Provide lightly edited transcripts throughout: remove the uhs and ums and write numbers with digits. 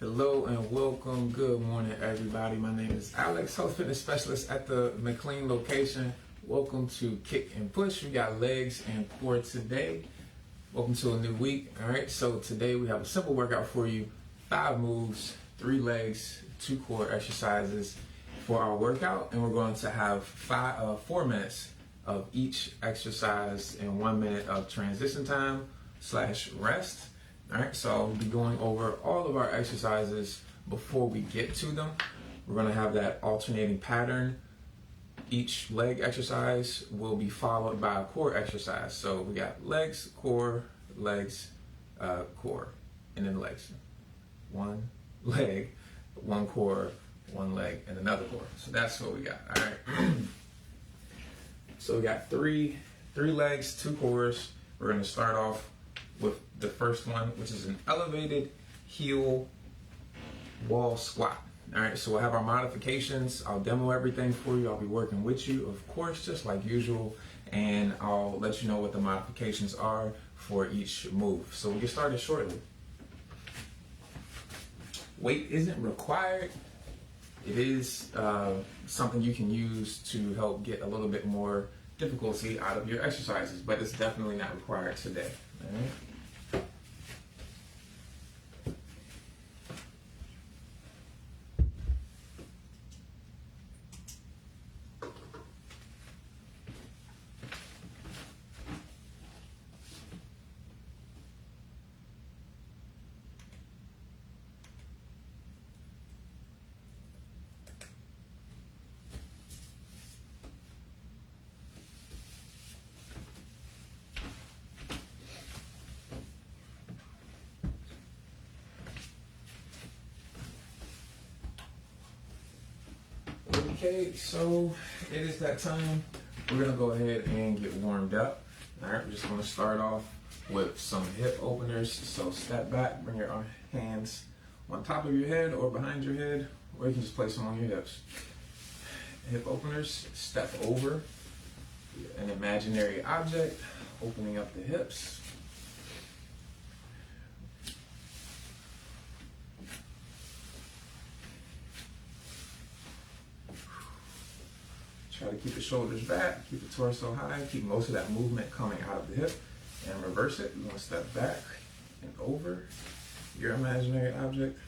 Hello and welcome. Good morning, everybody. My name is Alex, health fitness specialist at the McLean location. Welcome to Kick and Push. We got legs and core today. Welcome to a new week. All right, so today we have a simple workout for you. 5 moves, 3 legs, 2 core exercises for our workout, and we're going to have 4 minutes of each exercise and 1 minute of transition time / rest. All right, so I'll be going over all of our exercises before we get to them. We're going to have that alternating pattern. Each leg exercise will be followed by a core exercise. So we got legs, core, legs, core, and then legs. 1 leg, 1 core, 1 leg, and another core. So that's what we got. All right. So we got three legs, 2 cores. We're going to start off with the first one, which is an elevated heel wall squat. All right, so we'll have our modifications. I'll demo everything for you. I'll be working with you, of course, just like usual, and I'll let you know what the modifications are for each move. So we'll get started shortly. Weight isn't required. It is something you can use to help get a little bit more difficulty out of your exercises, but it's definitely not required today. All right. Okay, so it is that time. We're gonna go ahead and get warmed up. All right, we're just gonna start off with some hip openers. So step back, bring your hands on top of your head or behind your head, or you can just place them on your hips. Hip openers, step over an imaginary object, opening up the hips. Try to keep the shoulders back, keep the torso high, keep most of that movement coming out of the hip, and reverse it. You're going to step back and over your imaginary object.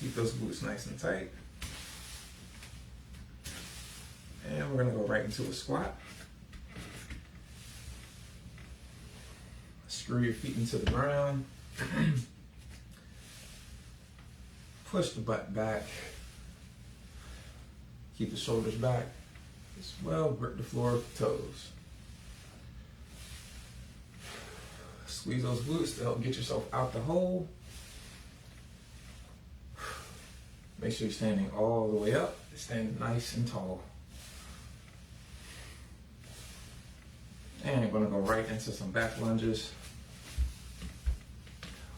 Keep those glutes nice and tight. And we're going to go right into a squat. Screw your feet into the ground. Push the butt back. Keep the shoulders back as well. Grip the floor with the toes. Squeeze those glutes to help get yourself out the hole. Make sure you're standing all the way up. Stand nice and tall. And we're going to go right into some back lunges.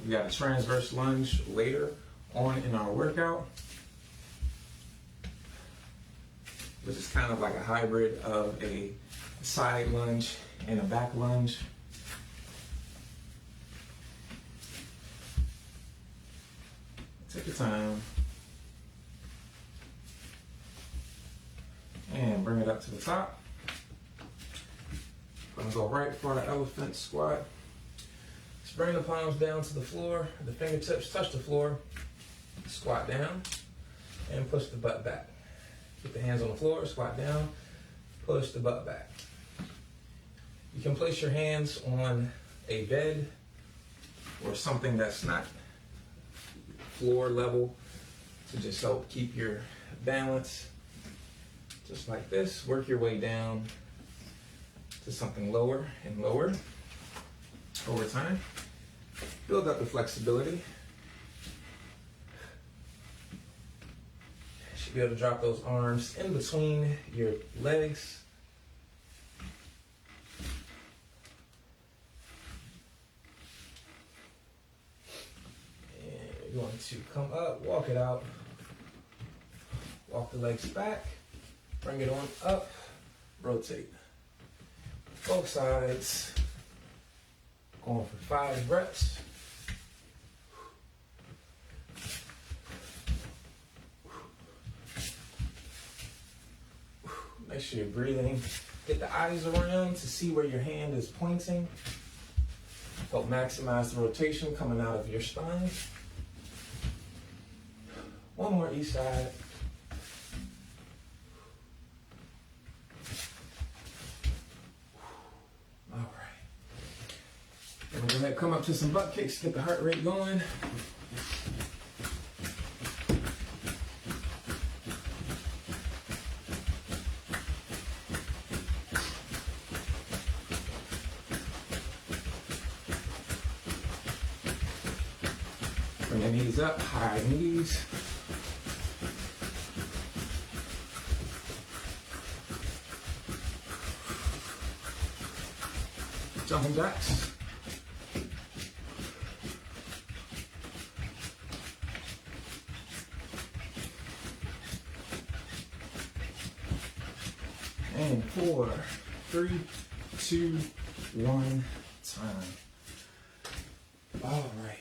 We got a transverse lunge later on in our workout, which is kind of like a hybrid of a side lunge and a back lunge. Take your time and bring it up to the top. I'm gonna go right for the elephant squat. Just bring the palms down to the floor, the fingertips touch the floor. Squat down and push the butt back. Keep the hands on the floor, squat down, push the butt back. You can place your hands on a bed or something that's not floor level to just help keep your balance. Just like this, work your way down to something lower and lower over time. Build up the flexibility. Be able to drop those arms in between your legs. And you're going to come up, walk it out, walk the legs back, bring it on up, rotate. Both sides. Going for 5 reps. Make sure you're breathing. Get the eyes around to see where your hand is pointing. Help maximize the rotation coming out of your spine. One more each side. All right. And we're gonna come up to some butt kicks, get the heart rate going. Bring the knees up, high knees. Jumping jacks. And 4, 3, 2, 1, time. All right.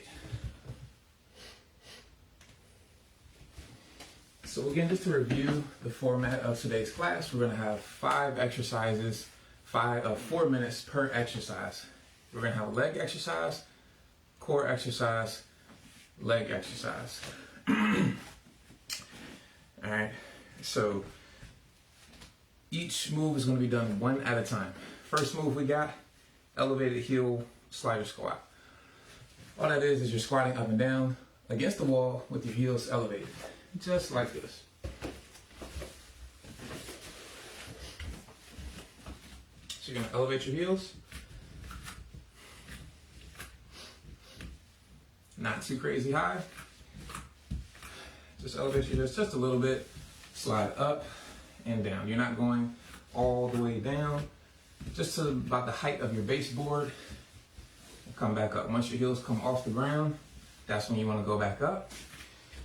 So again, just to review the format of today's class, we're gonna have 5 exercises, 4 minutes per exercise. We're gonna have a leg exercise, core exercise, leg exercise. All right, so each move is gonna be done one at a time. First move we got, elevated heel slider squat. All that is you're squatting up and down against the wall with your heels elevated, just like this. So you're gonna elevate your heels. Not too crazy high. Just elevate your heels just a little bit. Slide up and down. You're not going all the way down. Just to about the height of your baseboard. Come back up. Once your heels come off the ground, that's when you want to go back up.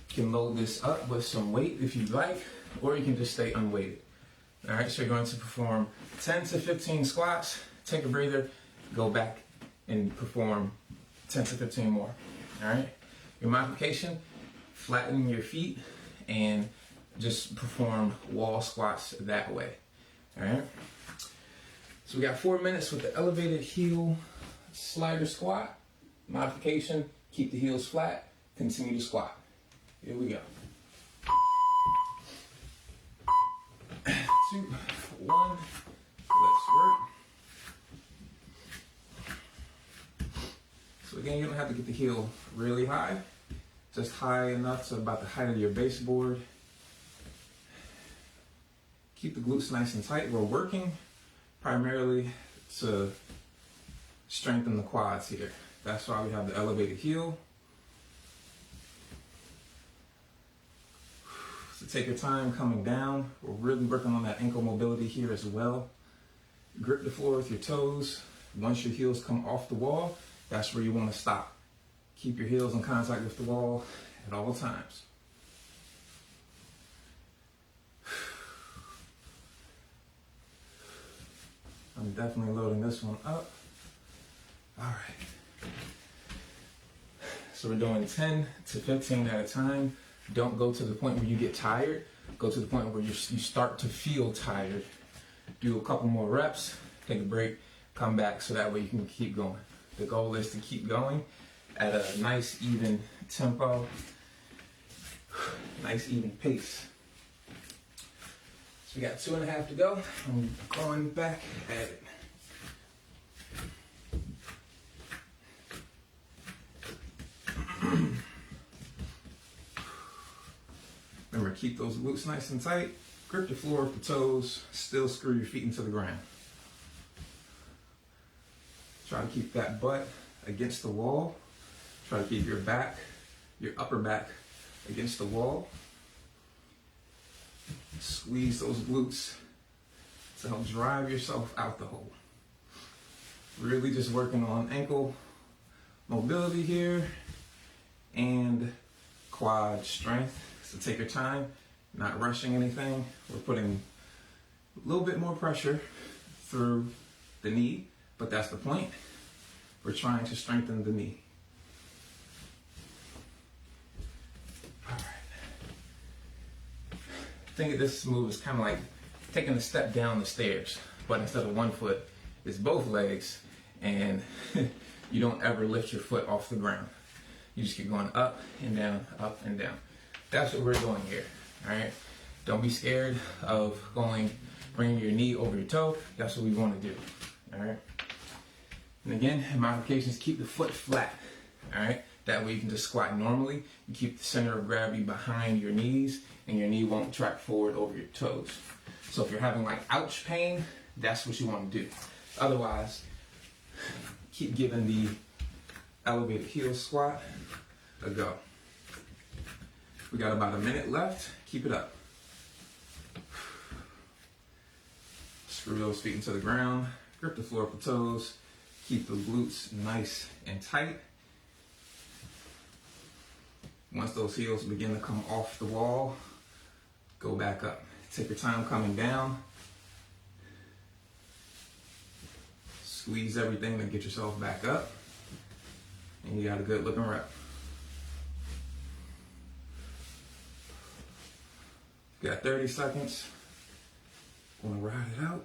You can load this up with some weight if you'd like, or you can just stay unweighted. All right, so you're going to perform 10 to 15 squats, take a breather, go back and perform 10 to 15 more. All right, your modification, flatten your feet and just perform wall squats that way. All right, so we got 4 minutes with the elevated heel slider squat. Modification, keep the heels flat, continue to squat. Here we go. 2, 1, let's work. So again, you don't have to get the heel really high, just high enough to about the height of your baseboard. Keep the glutes nice and tight. We're working primarily to strengthen the quads here. That's why we have the elevated heel. So take your time coming down. We're really working on that ankle mobility here as well. Grip the floor with your toes. Once your heels come off the wall, that's where you want to stop. Keep your heels in contact with the wall at all times. I'm definitely loading this one up. All right. So we're doing 10 to 15 at a time. Don't go to the point where you get tired. Go to the point where you start to feel tired. Do a couple more reps, take a break, come back so that way you can keep going. The goal is to keep going at a nice even tempo, nice even pace. So we got 2.5 to go. I'm going back at it. Remember, keep those glutes nice and tight. Grip the floor with the toes. Still screw your feet into the ground. Try to keep that butt against the wall. Try to keep your back, your upper back against the wall. Squeeze those glutes to help drive yourself out the hole. Really just working on ankle mobility here and quad strength. So take your time, not rushing anything. We're putting a little bit more pressure through the knee, but that's the point. we're trying to strengthen the knee. All right. Think of this move as kind of like taking a step down the stairs, but instead of one foot, it's both legs, and you don't ever lift your foot off the ground. You just keep going up and down, up and down. That's what we're doing here, all right? Don't be scared of bringing your knee over your toe. That's what we want to do, all right? And again, in modifications, keep the foot flat, all right? That way you can just squat normally. You keep the center of gravity behind your knees, and your knee won't track forward over your toes. So if you're having like ouch pain, that's what you want to do. Otherwise, keep giving the elevated heel squat a go. We got about a minute left. Keep it up. Screw those feet into the ground. Grip the floor with the toes. Keep the glutes nice and tight. Once those heels begin to come off the wall, go back up. Take your time coming down. Squeeze everything to get yourself back up. And you got a good looking rep. You got 30 seconds. Gonna ride it out.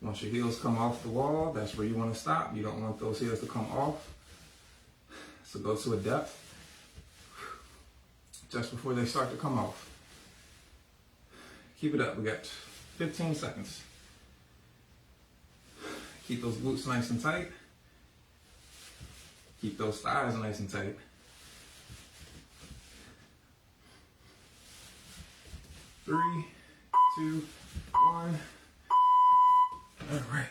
Once your heels come off the wall, that's where you want to stop. You don't want those heels to come off. So go to a depth just before they start to come off. Keep it up. We got 15 seconds. Keep those glutes nice and tight. Keep those thighs nice and tight. Three, two, one. All right.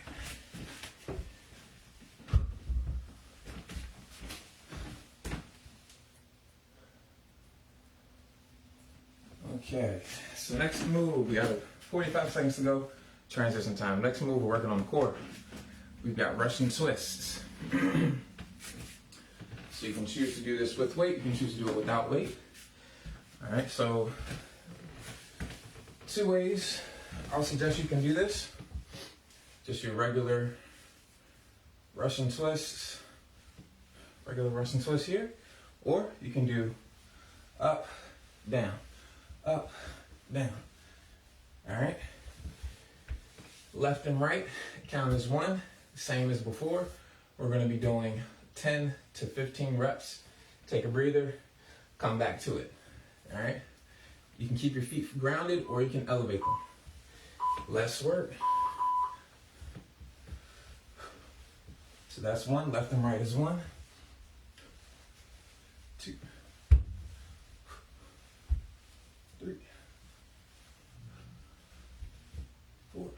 Okay, so next move, we got 45 seconds to go, transition time. Next move, we're working on the core. We've got Russian twists. So you can choose to do this with weight, you can choose to do it without weight. All right, so 2 ways I'll suggest you can do this. Just your regular Russian twists, here, or you can do up, down, up, down. All right. Left and right, count as 1, same as before. We're going to be doing 10 to 15 reps. Take a breather, come back to it. All right. You can keep your feet grounded or you can elevate them. Less work. So that's 1, left and right is 1, 2, 3, 4,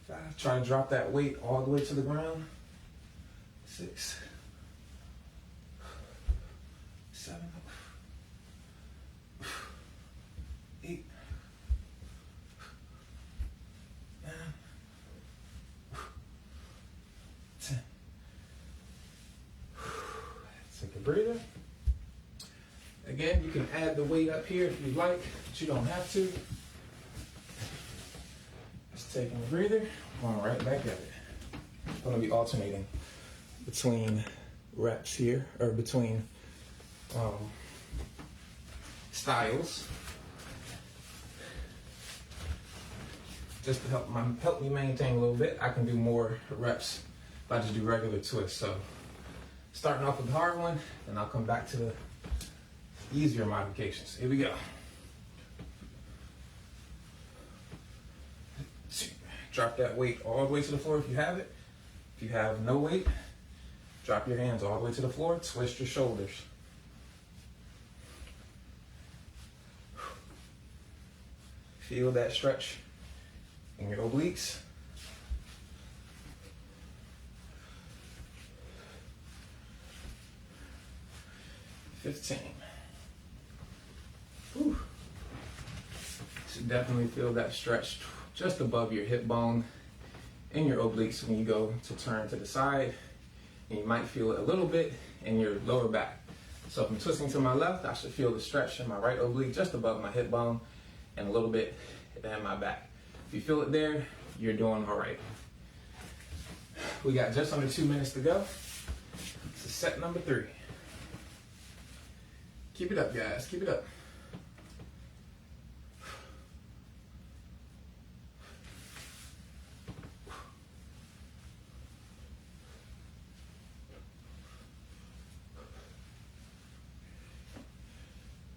5. Try to drop that weight all the way to the ground. 6, 7, 8, 9, 10. Take a breather. Again, you can add the weight up here if you'd like, but you don't have to. Just taking a breather, going right back at it. I'm going to be alternating between reps here, or between styles, just to help me maintain a little bit. I can do more reps if I just do regular twists. So starting off with the hard one, then I'll come back to the easier modifications. Here we go. Drop that weight all the way to the floor if you have it. If you have no weight, drop your hands all the way to the floor, twist your shoulders. Feel that stretch in your obliques. Whew. Should definitely feel that stretch just above your hip bone in your obliques when you go to turn to the side. And you might feel it a little bit in your lower back. So if I'm twisting to my left, I should feel the stretch in my right oblique just above my hip bone and a little bit in my back. If you feel it there, you're doing all right. We got just under 2 minutes to go. This is set number 3. Keep it up, guys. Keep it up.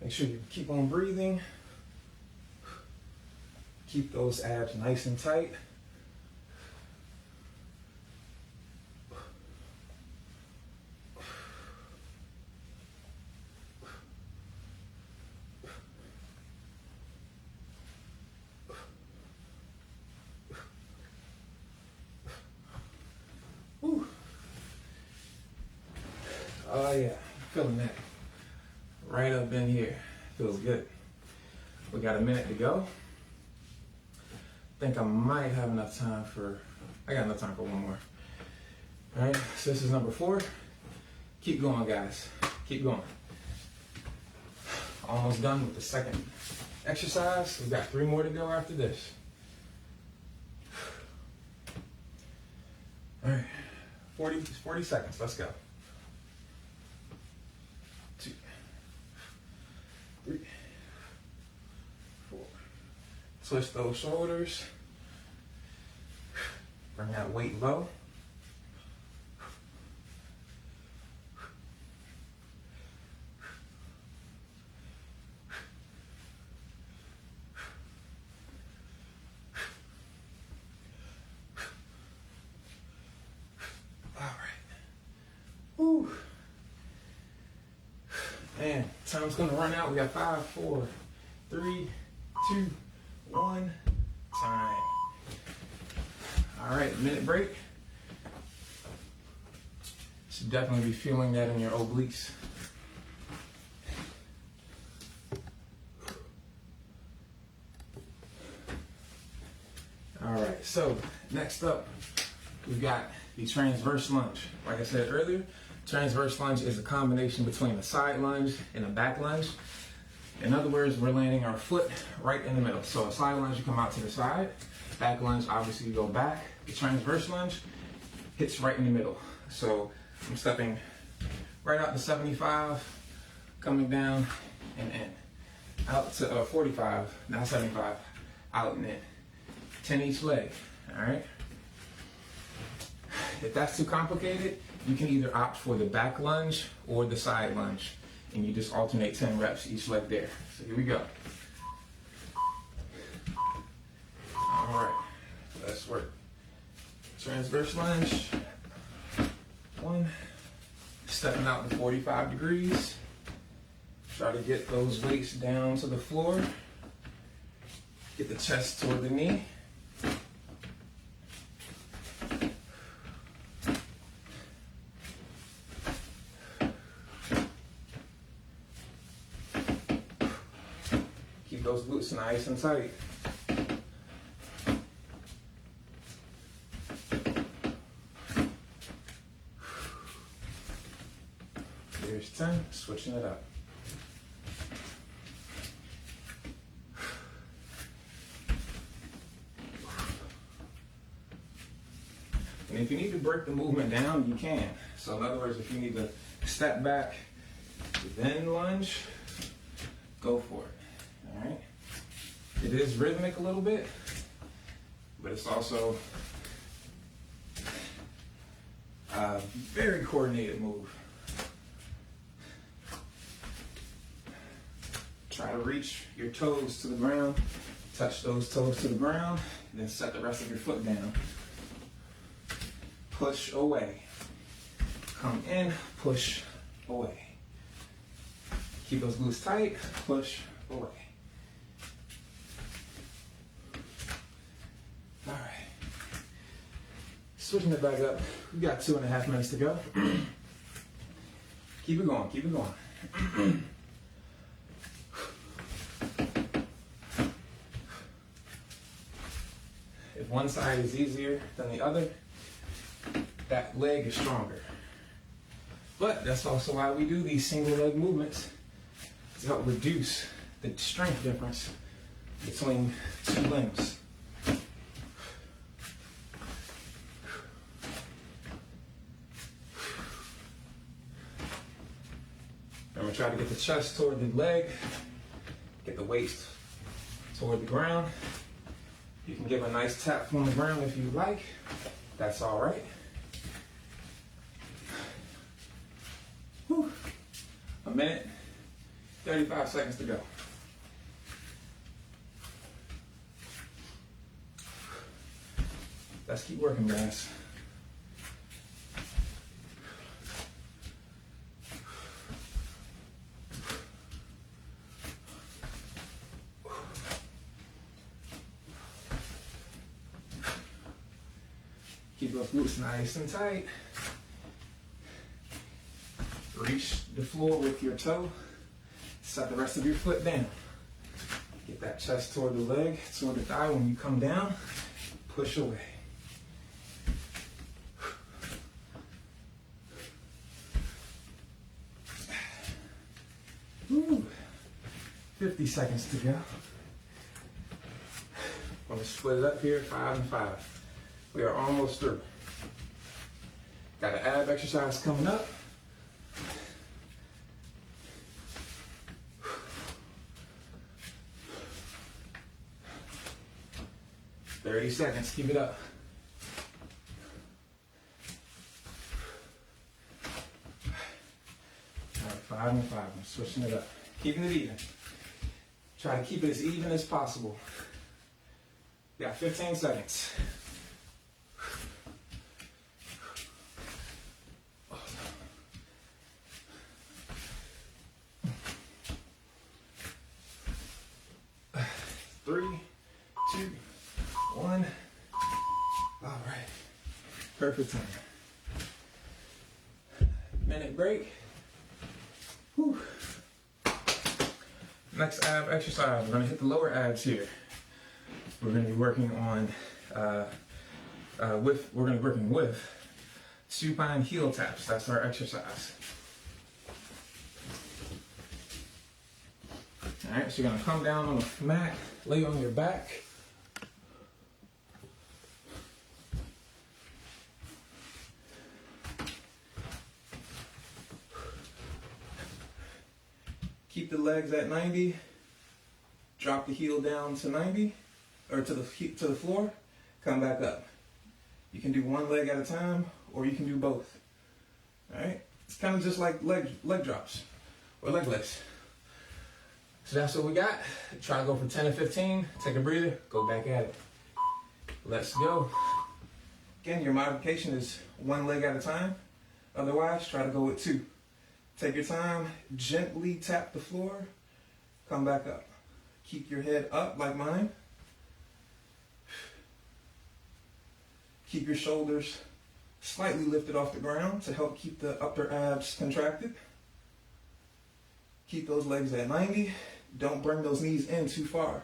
Make sure you keep on breathing. Keep those abs nice and tight. Whew. Oh yeah, feeling that. Right up in here. Feels good. We got a minute to go. I think I might have enough time for, I got enough time for one more. All right, so this is number 4. Keep going, guys. Keep going. Almost done with the second exercise. We've got 3 more to go after this. All right, 40 seconds. Let's go. 2, 3, 4. Switch those shoulders. Bring that weight low. All right. Whew. Man, time's gonna run out. We got 5, 4, 3, 2, 1. Time. All right, minute break. Should definitely be feeling that in your obliques. All right, so next up, we've got the transverse lunge. Like I said earlier, transverse lunge is a combination between a side lunge and a back lunge. In other words, we're landing our foot right in the middle. So a side lunge, you come out to the side. Back lunge, obviously you go back. The transverse lunge hits right in the middle. So I'm stepping right out to 75, coming down and in. Out to 45, now 75, out and in. 10 each leg, all right? If that's too complicated, you can either opt for the back lunge or the side lunge. And you just alternate 10 reps each leg there. So here we go. All right, let's work. Transverse lunge. 1, stepping out to 45 degrees. Try to get those weights down to the floor. Get the chest toward the knee. Keep those glutes nice and tight. Here's 10, switching it up. And if you need to break the movement down, you can. So in other words, if you need to step back, then lunge, go for it, all right? It is rhythmic a little bit, but it's also a very coordinated move. Try to reach your toes to the ground, touch those toes to the ground, then set the rest of your foot down. Push away. Come in, push away. Keep those glutes tight, push away. All right. Switching it back up. We got 2.5 minutes to go. Keep it going, keep it going. If one side is easier than the other, that leg is stronger. But that's also why we do these single leg movements, to help reduce the strength difference between 2 limbs. try to get the chest toward the leg, get the waist toward the ground. You can give a nice tap on the ground if you like. That's all right. Whew. A minute, 35 seconds to go. Let's keep working, guys. Keep those glutes nice and tight. Reach the floor with your toe. Set the rest of your foot down. Get that chest toward the leg, toward the thigh. When you come down, push away. Woo. 50 seconds to go. I'm going to split it up here, 5 and 5. We are almost through. Got an ab exercise coming up. "30 seconds, keep it up. All right, 5 and 5, I'm switching it up. Keeping it even. Try to keep it as even as possible. Got 15 seconds. Three, 2, 1. All right. Perfect time. Minute break. Whew. Next ab exercise. We're going to hit the lower abs here. We're going to be working on working with supine heel taps. That's our exercise. All right, so you're going to come down on the mat, lay on your back. Keep the legs at 90. Drop the heel down to 90, or to the floor. Come back up. You can do one leg at a time, or you can do both. All right, it's kind of just like leg drops or leg lifts. So that's what we got. Try to go for 10 to 15. Take a breather. Go back at it. Let's go. Again, your modification is one leg at a time. Otherwise, try to go with 2. Take your time. Gently tap the floor. Come back up. Keep your head up like mine. Keep your shoulders slightly lifted off the ground to help keep the upper abs contracted. Keep those legs at 90. Don't bring those knees in too far.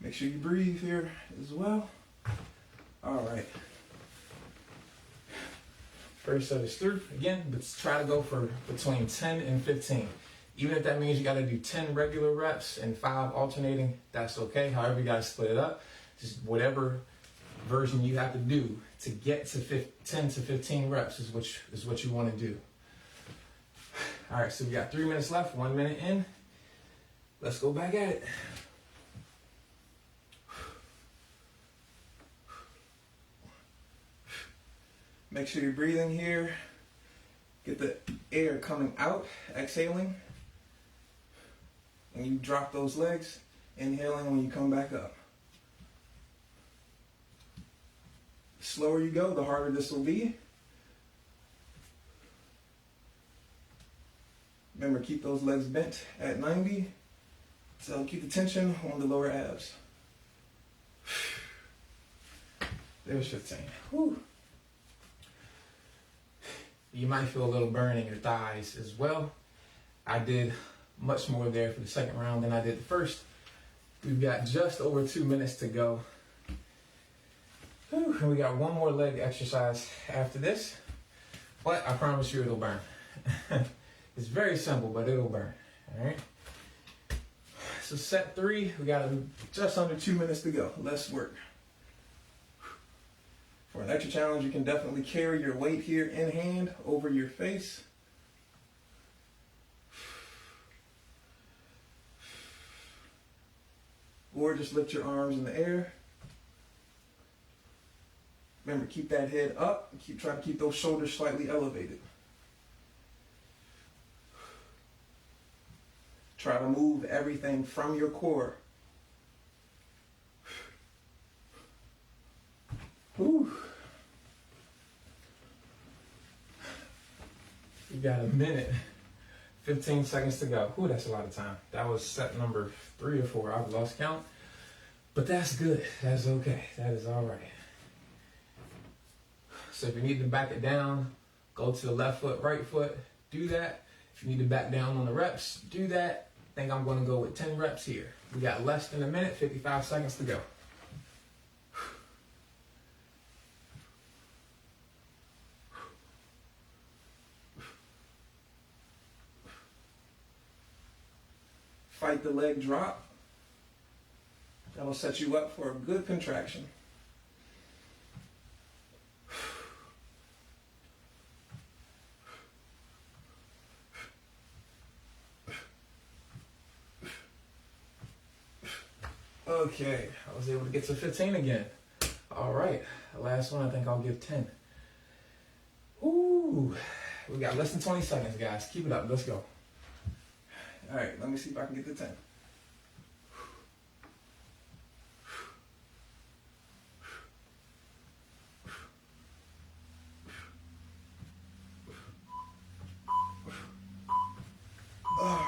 Make sure you breathe here as well. All right. First set is through. Again, let's try to go for between 10 and 15. Even if that means you got to do 10 regular reps and 5 alternating, that's okay. However, you got to split it up. Just whatever version you have to do to get to 10 to 15 reps is what you want to do. All right, so we got 3 minutes left, 1 minute in. Let's go back at it. Make sure you're breathing here. Get the air coming out, exhaling. And you drop those legs, inhaling when you come back up. The slower you go, the harder this will be. Remember, keep those legs bent at 90. So keep the tension on the lower abs. There's 15. Whew. You might feel a little burn in your thighs as well. I did much more there for the second round than I did the first. We've got just over 2 minutes to go. Whew, and we got one more leg exercise after this, but I promise you it'll burn. It's very simple, but it'll burn. All right. So set 3, we got just under 2 minutes to go. Let's work. For an extra challenge, you can definitely carry your weight here in hand over your face. Or just lift your arms in the air. Remember, keep that head up. Try to keep those shoulders slightly elevated. Try to move everything from your core. Whew. You got a minute, 15 seconds to go. Ooh, that's a lot of time. That was set number 3 or 4. I've lost count, but that's good. That's okay. That is all right. So if you need to back it down, go to the left foot, right foot, do that. If you need to back down on the reps, do that. I think I'm going to go with 10 reps here. We got less than a minute, 55 seconds to go. Fight the leg drop. That'll set you up for a good contraction. Okay, I was able to get to 15 again. All right, the last one I think I'll give 10. Ooh, we got less than 20 seconds, guys. Keep it up, let's go. All right, let me see if I can get to 10. All right,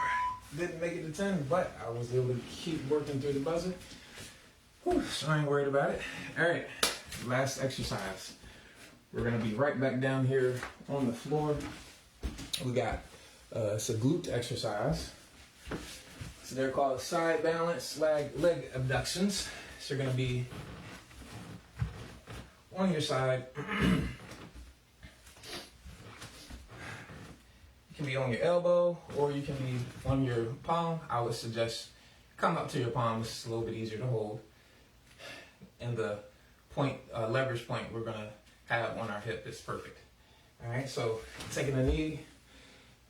didn't make it to 10, but I was able to keep working through the buzzer. Whew, so I ain't worried about it. All right, last exercise. We're gonna be right back down here on the floor. We got, it's a glute exercise. So they're called side balance leg abductions. So you're gonna be on your side. You can be on your elbow or you can be on your palm. I would suggest come up to your palm. It's a little bit easier to hold. And the point, leverage point we're gonna have on our hip is perfect. All right, so taking a knee,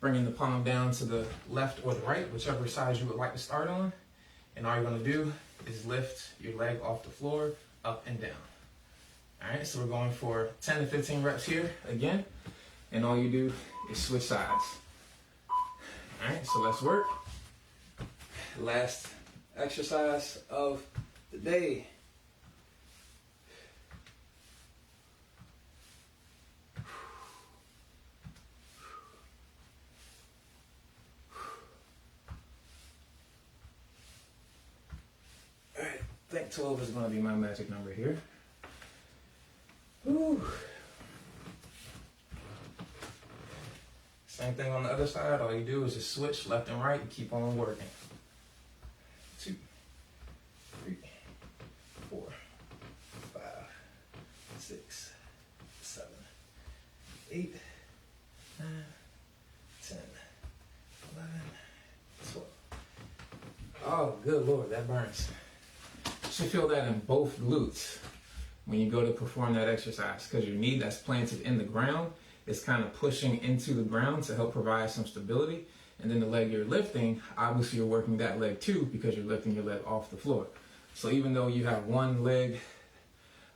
bringing the palm down to the left or the right, whichever side you would like to start on. And all you're gonna do is lift your leg off the floor, up and down. All right, so we're going for 10 to 15 reps here again. And all you do is switch sides. All right, so let's work. Last exercise of the day. I think 12 is going to be my magic number here. Whew. Same thing on the other side. All you do is just switch left and right and keep on working. 2, 3, 4, 5, 6, 7, 8, 9, 10, 11, 12. Oh, good Lord, that burns. You should feel that in both glutes when you go to perform that exercise, because your knee that's planted in the ground is kind of pushing into the ground to help provide some stability. And then the leg you're lifting, obviously you're working that leg too because you're lifting your leg off the floor. So even though you have one leg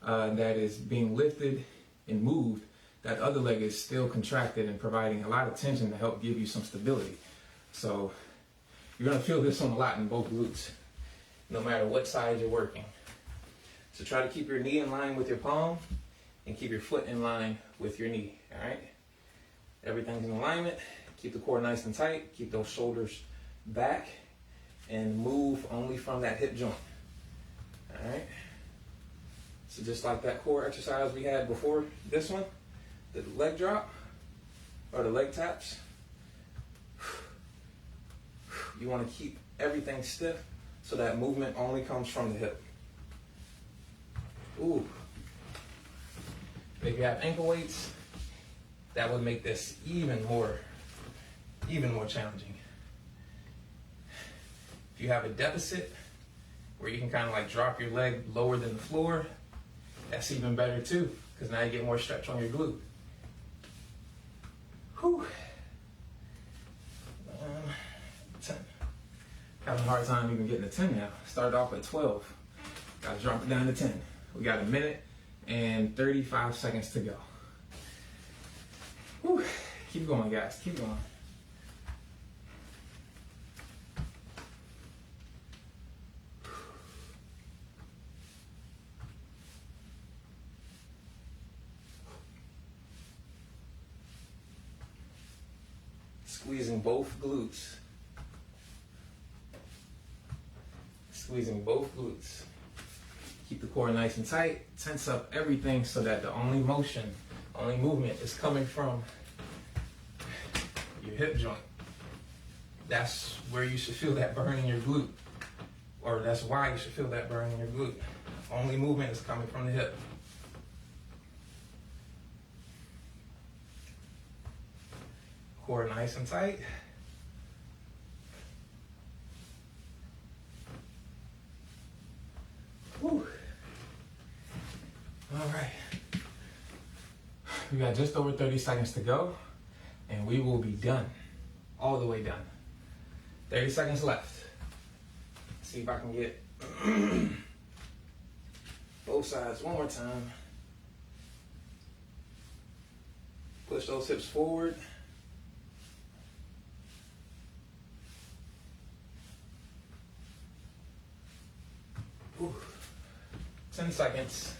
that is being lifted and moved, that other leg is still contracted and providing a lot of tension to help give you some stability. So you're going to feel this one a lot in both glutes, no matter what side you're working. So try to keep your knee in line with your palm and keep your foot in line with your knee, all right? Everything's in alignment. Keep the core nice and tight. Keep those shoulders back and move only from that hip joint, all right? So just like that core exercise we had before this one, the leg drop or the leg taps, you want to keep everything stiff so that movement only comes from the hip. Ooh. If you have ankle weights, that would make this even more challenging. If you have a deficit where you can kind of like drop your leg lower than the floor, that's even better too. because now you get more stretch on your glute. Whew. 10. Having a hard time even getting to 10 now. Started off at 12. Gotta drop it down to 10. We got a minute and 35 seconds to go. Whew. Keep going, guys. Keep going. Squeezing both glutes. Squeezing both glutes. Keep the core nice and tight. Tense up everything so that the only motion, only movement is coming from your hip joint. That's where you should feel that burn in your glute. Or that's why you should feel that burn in your glute. Only movement is coming from the hip. Core nice and tight. Whew. All right. We got just over 30 seconds to go, and we will be done. All the way done. 30 seconds left. See if I can get both sides one more time. Push those hips forward. Ooh. 10 seconds.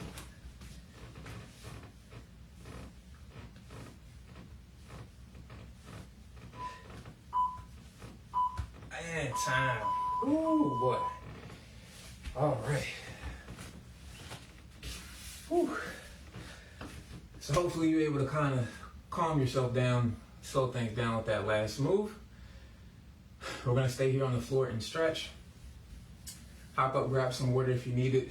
And time. Ooh, boy. All right. Whew. So hopefully you're able to kind of calm yourself down, slow things down with that last move. We're going to stay here on the floor and stretch. Hop up, grab some water if you need it.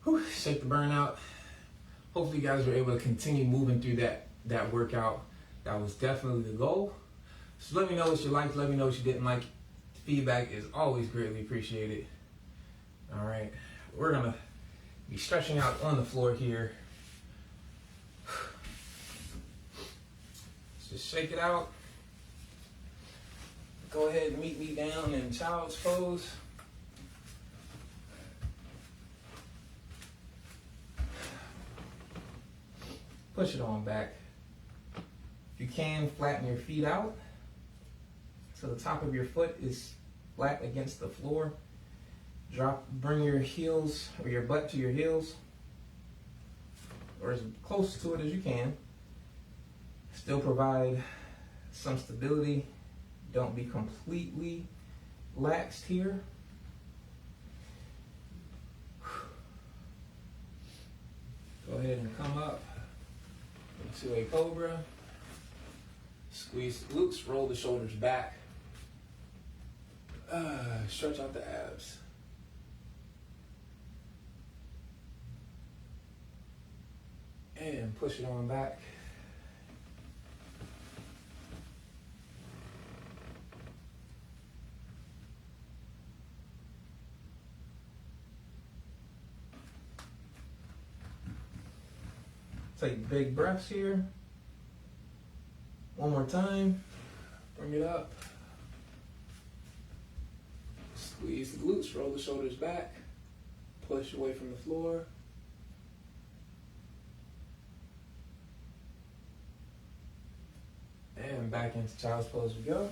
Whew, shake the burn out. Hopefully you guys were able to continue moving through that workout. That was definitely the goal. So let me know what you liked, let me know what you didn't like. Feedback is always greatly appreciated. All right, we're gonna be stretching out on the floor here. Just shake it out. Go ahead and meet me down in child's pose. Push it on back. If you can, flatten your feet out so the top of your foot is flat against the floor. Bring your heels or your butt to your heels, or as close to it as you can. Still provide some stability. Don't be completely laxed here. Go ahead and come up into a Cobra. Squeeze the glutes, roll the shoulders back. Stretch out the abs. And push it on back. Take big breaths here. One more time. Bring it up. Squeeze the glutes, roll the shoulders back. Push away from the floor. And back into child's pose we go.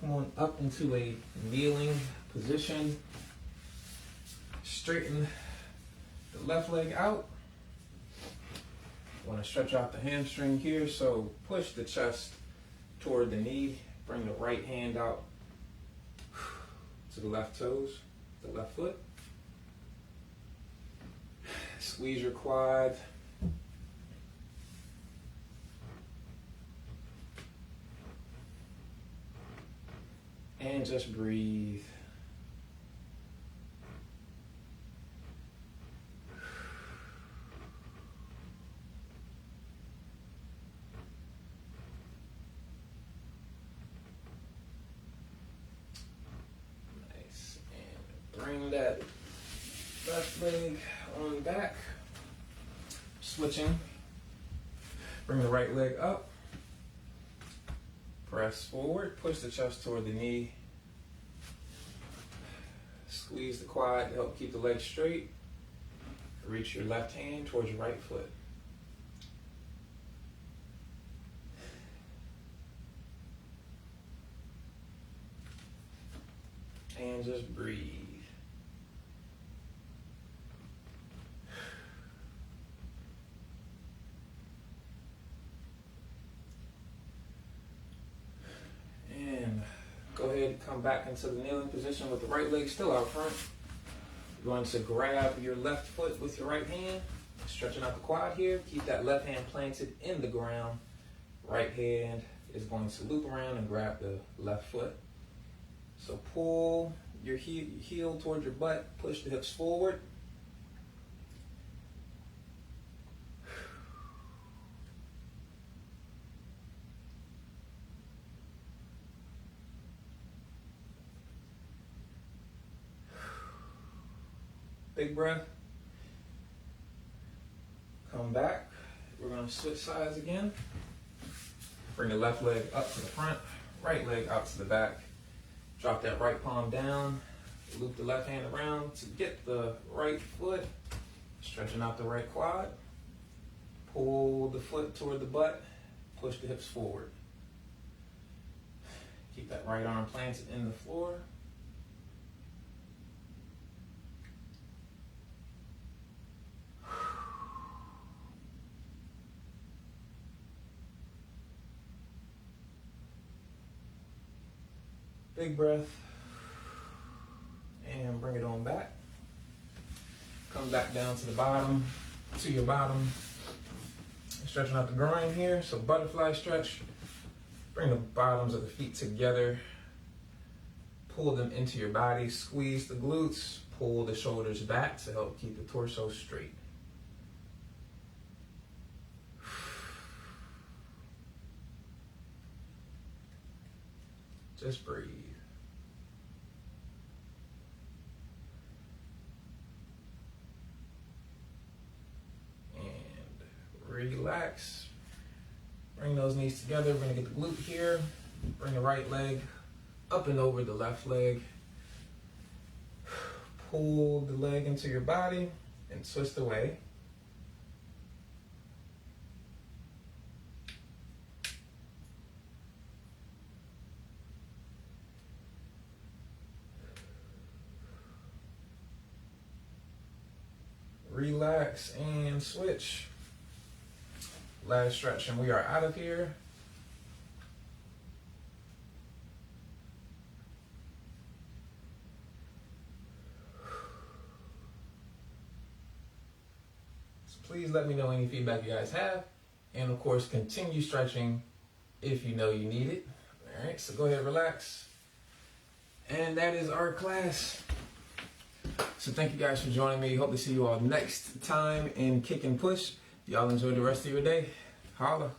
Come on up into a kneeling position. Straighten the left leg out. Want to stretch out the hamstring here, so push the chest toward the knee. Bring the right hand out to the left toes, the left foot. Squeeze your quad. And just breathe. Bring that left leg on back. Switching. Bring the right leg up. Press forward. Push the chest toward the knee. Squeeze the quad to help keep the leg straight. Reach your left hand towards your right foot. And just breathe. And go ahead and come back into the kneeling position with the right leg still out front. You're going to grab your left foot with your right hand, stretching out the quad here. Keep that left hand planted in the ground. Right hand is going to loop around and grab the left foot. So pull your heel toward your butt, push the hips forward. Big breath. Come back. We're going to switch sides again. Bring the left leg up to the front, right leg out to the back. Drop that right palm down, loop the left hand around to get the right foot, stretching out the right quad. Pull the foot toward the butt, push the hips forward. Keep that right arm planted in the floor. Big breath, and bring it on back. Come back down to the bottom, to your bottom. Stretching out the groin here, so butterfly stretch. Bring the bottoms of the feet together. Pull them into your body, squeeze the glutes, pull the shoulders back to help keep the torso straight. Just breathe. Relax. Bring those knees together. We're going to get the glute here. Bring the right leg up and over the left leg. Pull the leg into your body and twist away. Relax and switch. Last stretch and we are out of here. So please let me know any feedback you guys have. And of course, continue stretching if you know you need it. All right, so go ahead, relax. And that is our class. So thank you guys for joining me. Hope to see you all next time in Kick and Push. Y'all enjoy the rest of your day. Holla.